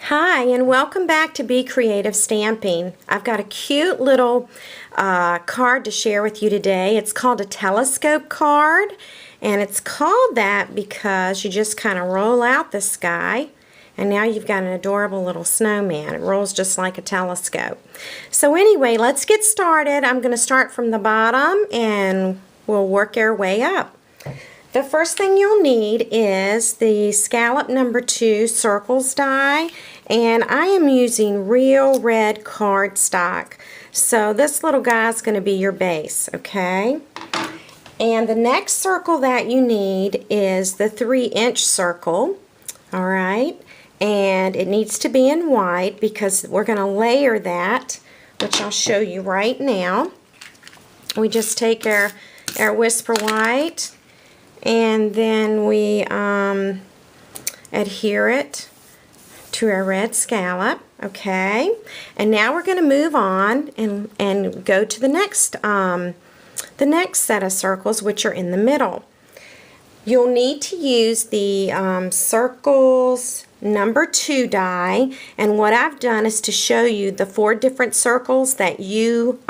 Hi, and welcome back to Be Creative Stamping. I've got a cute little card to share with you today. It's called a telescope card, and it's called that because you just kind of roll out the sky, and now you've got an adorable little snowman. It rolls just like a telescope. So anyway, let's get started. I'm going to start from the bottom, and we'll work our way up. The first thing you'll need is the scallop number 2 circles die, and I am using real red cardstock. So this little guy is going to be your base, okay? And the next circle that you need is the 3-inch circle, all right? And it needs to be in white because we're going to layer that, which I'll show you right now. We just take our Whisper White, and then we adhere it to our red scallop, okay? And now we're going to move on and go to the next set of circles, which are in the middle. You'll need to use the circles number 2 die, and what I've done is to show you the 4 different circles that you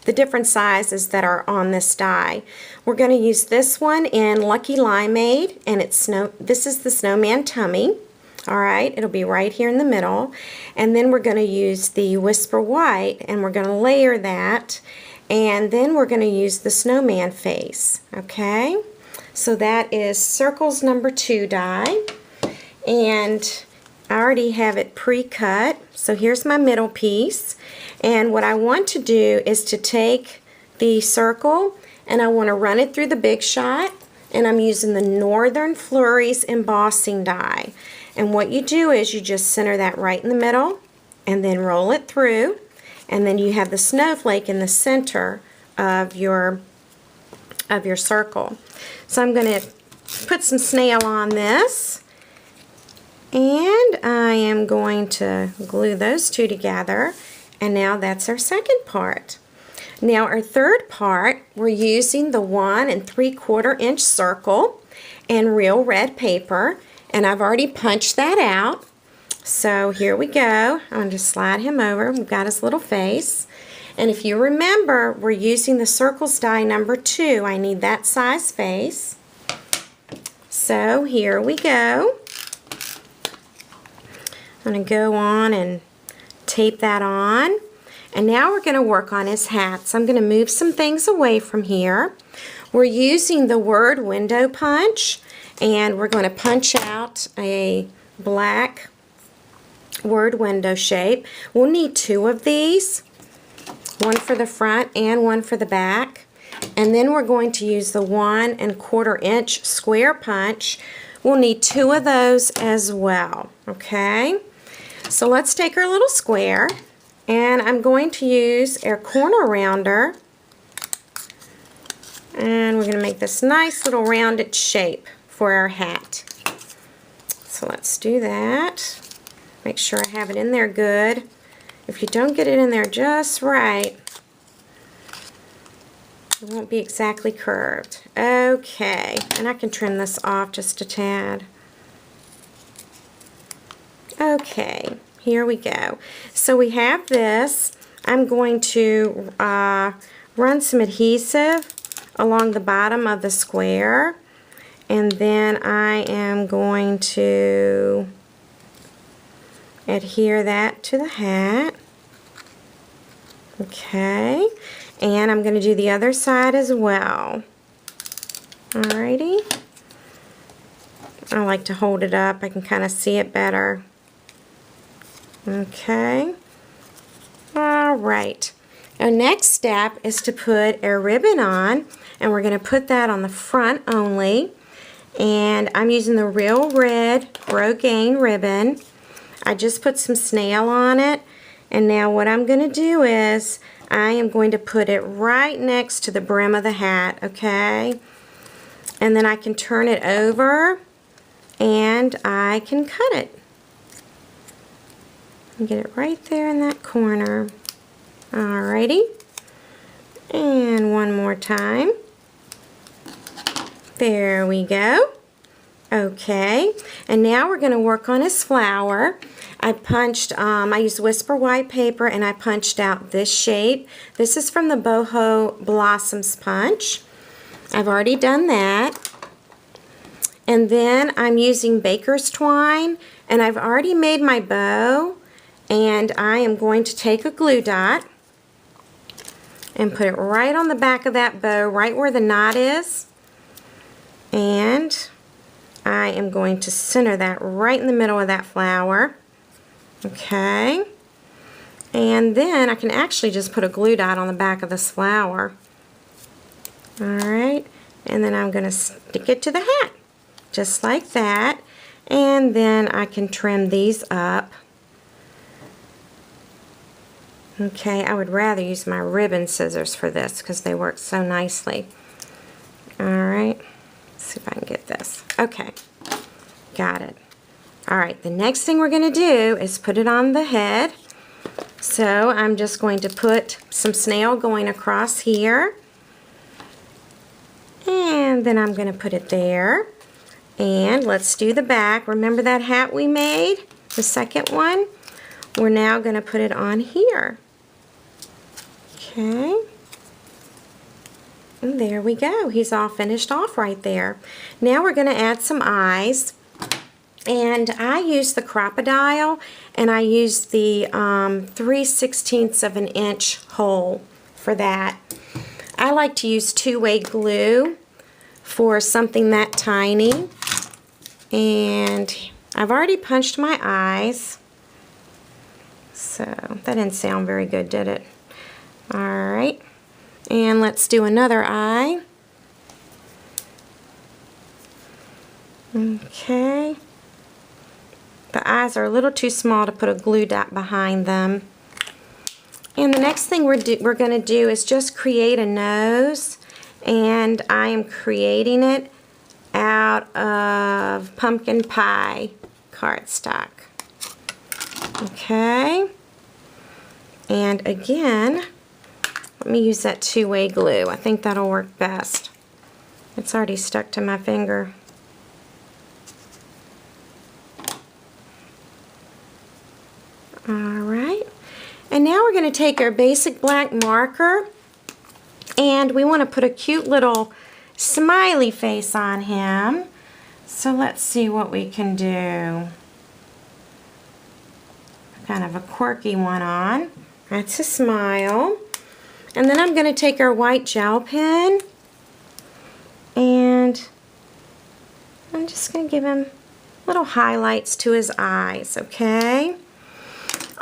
the different sizes that are on this die. We're going to use this one in Lucky Limeade, and this is the snowman tummy. All right, it'll be right here in the middle. And then we're going to use the Whisper White, and we're going to layer that, and then we're going to use the snowman face. Okay, so that is circles number 2 die, and I already have it pre-cut. So here's my middle piece, and what I want to do is to take the circle and I want to run it through the Big Shot, and I'm using the Northern Flurries embossing die. And what you do is you just center that right in the middle and then roll it through, and then you have the snowflake in the center of your circle. So I'm going to put some snail on this, and I am going to glue those two together, and now that's our second part. Now our third part, we're using the 1 3/4 inch circle and real red paper, and I've already punched that out. So here we go. I'm going to slide him over. We've got his little face. And if you remember, we're using the circles die number 2. I need that size face. So here we go. I'm going to go on and tape that on. And now we're going to work on his hat. So I'm going to move some things away from here. We're using the word window punch, and we're going to punch out a black word window shape. We'll need 2 of these, one for the front and one for the back. And then we're going to use the 1 1/4 inch square punch. We'll need 2 of those as well, okay? So let's take our little square, and I'm going to use our corner rounder, and we're going to make this nice little rounded shape for our hat. So let's do that. Make sure I have it in there good. If you don't get it in there just right, it won't be exactly curved. Okay, and I can trim this off just a tad. Okay, here we go. So we have this. I'm going to run some adhesive along the bottom of the square, and then I am going to adhere that to the hat. Okay, and I'm going to do the other side as well. Alrighty. I like to hold it up. I can kind of see it better. Okay. Alright. Our next step is to put our ribbon on, and we're going to put that on the front only. And I'm using the real red Rogaine ribbon. I just put some snail on it, and now what I'm going to do is I am going to put it right next to the brim of the hat, okay? And then I can turn it over and I can cut it. And get it right there in that corner. Alrighty. And one more time. There we go. Okay, and now we're going to work on his flower. I used Whisper white paper and I punched out this shape. This is from the Boho Blossoms punch. I've already done that. And then I'm using baker's twine, and I've already made my bow, and I am going to take a glue dot and put it right on the back of that bow, right where the knot is. And I am going to center that right in the middle of that flower. Okay. And then I can actually just put a glue dot on the back of this flower. Alright. And then I'm going to stick it to the hat. Just like that. And then I can trim these up. Okay, I would rather use my ribbon scissors for this because they work so nicely. Alright. See if I can get this. Okay, got it. Alright, the next thing we're going to do is put it on the head. So I'm just going to put some snail going across here. And then I'm going to put it there. And let's do the back. Remember that hat we made? The second one? We're now going to put it on here. Okay. And there we go. He's all finished off right there. Now we're going to add some eyes. And I used the crocodile, and I used the 3/16 of an inch hole for that. I like to use two-way glue for something that tiny. And I've already punched my eyes. So that didn't sound very good, did it? Alright. And let's do another eye. Okay. The eyes are a little too small to put a glue dot behind them. And the next thing we're going to do is just create a nose. And I am creating it out of pumpkin pie cardstock. Okay. And again, let me use that two-way glue. I think that'll work best. It's already stuck to my finger. Alright. And now we're going to take our basic black marker, and we want to put a cute little smiley face on him. So let's see what we can do. Kind of a quirky one on. That's a smile. And then I'm going to take our white gel pen, and I'm just going to give him little highlights to his eyes, okay?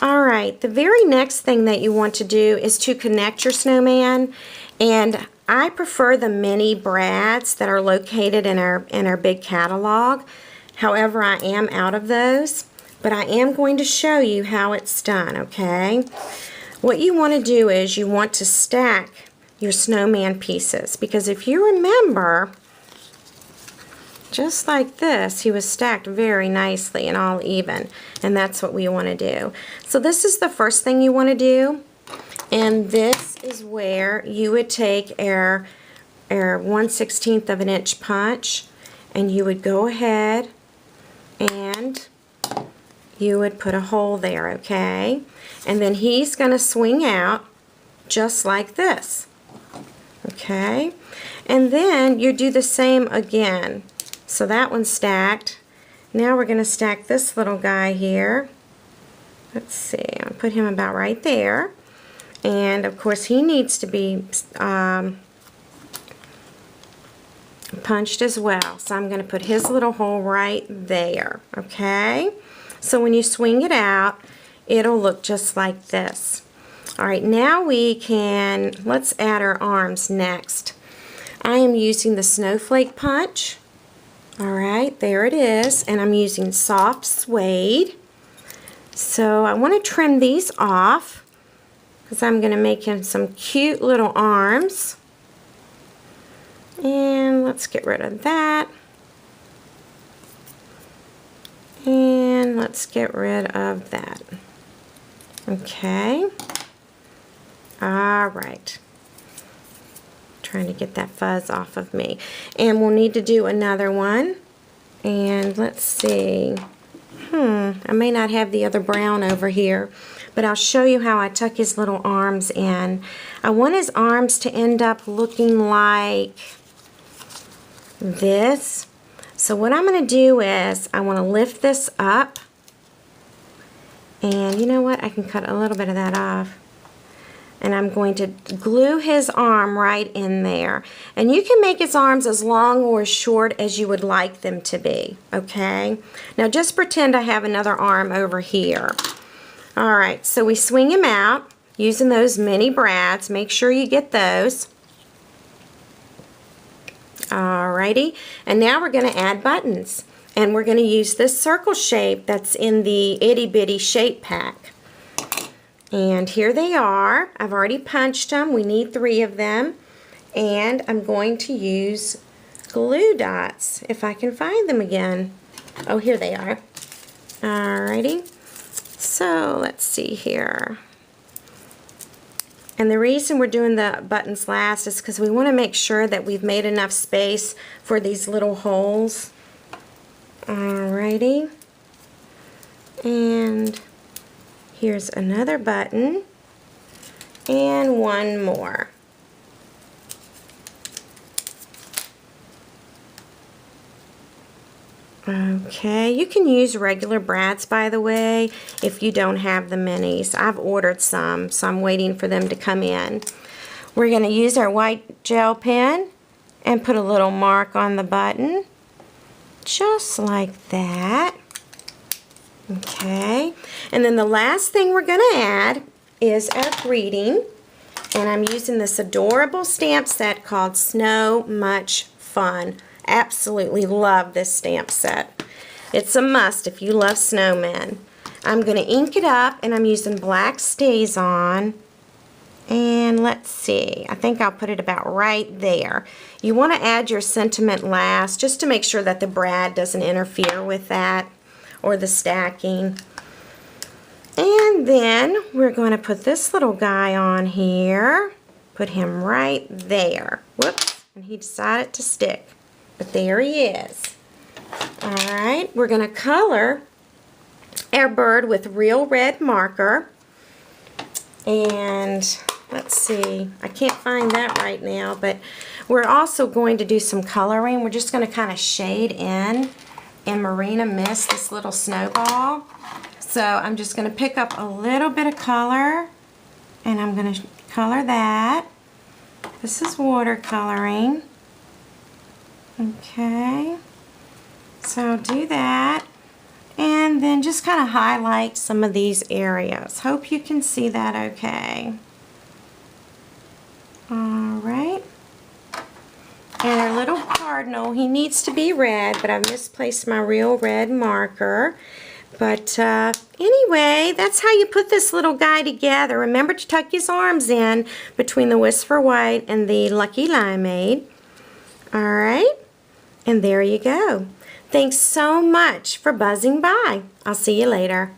Alright, the very next thing that you want to do is to connect your snowman, and I prefer the mini brads that are located in our big catalog. However, I am out of those, but I am going to show you how it's done, okay? What you want to do is you want to stack your snowman pieces, because if you remember, just like this, he was stacked very nicely and all even, and that's what we want to do. So this is the first thing you want to do, and this is where you would take our 1/16 of an inch punch, and you would go ahead and you would put a hole there, okay? And then he's going to swing out just like this, okay? And then you do the same again. So that one's stacked. Now we're going to stack this little guy here. Let's see, I'll put him about right there. And of course he needs to be punched as well. So I'm going to put his little hole right there, okay? So when you swing it out, it'll look just like this. Alright, now let's add our arms next. I am using the snowflake punch. Alright, there it is, and I'm using soft suede. So I want to trim these off because I'm going to make him some cute little arms. And let's get rid of that. And let's get rid of that. Okay. Alright. Trying to get that fuzz off of me. And we'll need to do another one. And let's see. I may not have the other brown over here, but I'll show you how I tuck his little arms in. I want his arms to end up looking like this. So what I'm going to do is I want to lift this up, and you know what, I can cut a little bit of that off, and I'm going to glue his arm right in there. And you can make his arms as long or as short as you would like them to be, okay? Now just pretend I have another arm over here. Alright, so we swing him out using those mini brads. Make sure you get those. Alrighty, and now we're going to add buttons. And we're going to use this circle shape that's in the itty bitty shape pack. And here they are. I've already punched them. We need 3 of them. And I'm going to use glue dots, if I can find them again. Oh, here they are. Alrighty. So, let's see here. And the reason we're doing the buttons last is because we want to make sure that we've made enough space for these little holes. Alrighty. And here's another button, and one more. Okay, you can use regular brads, by the way, if you don't have the minis. I've ordered some, so I'm waiting for them to come in. We're going to use our white gel pen and put a little mark on the button, just like that. Okay, and then the last thing we're going to add is our greeting, and I'm using this adorable stamp set called Snow Much Fun. Absolutely love this stamp set. It's a must if you love snowmen. I'm going to ink it up, and I'm using black StazOn, and let's see, I think I'll put it about right there. You want to add your sentiment last, just to make sure that the brad doesn't interfere with that, or the stacking. And then we're going to put this little guy on here. Put him right there. Whoops, and he decided to stick. But there he is. Alright, we're going to color our bird with real red marker. And let's see, I can't find that right now, but we're also going to do some coloring. We're just going to kind of shade in Marina Mist this little snowball. So I'm just going to pick up a little bit of color, and I'm going to color that. This is watercoloring. Okay, so I'll do that, and then just kind of highlight some of these areas. Hope you can see that okay. Alright, and our little cardinal, he needs to be red, but I've misplaced my real red marker. But anyway, that's how you put this little guy together. Remember to tuck his arms in between the Whisper White and the Lucky Limeade. Alright, and there you go. Thanks so much for buzzing by. I'll see you later.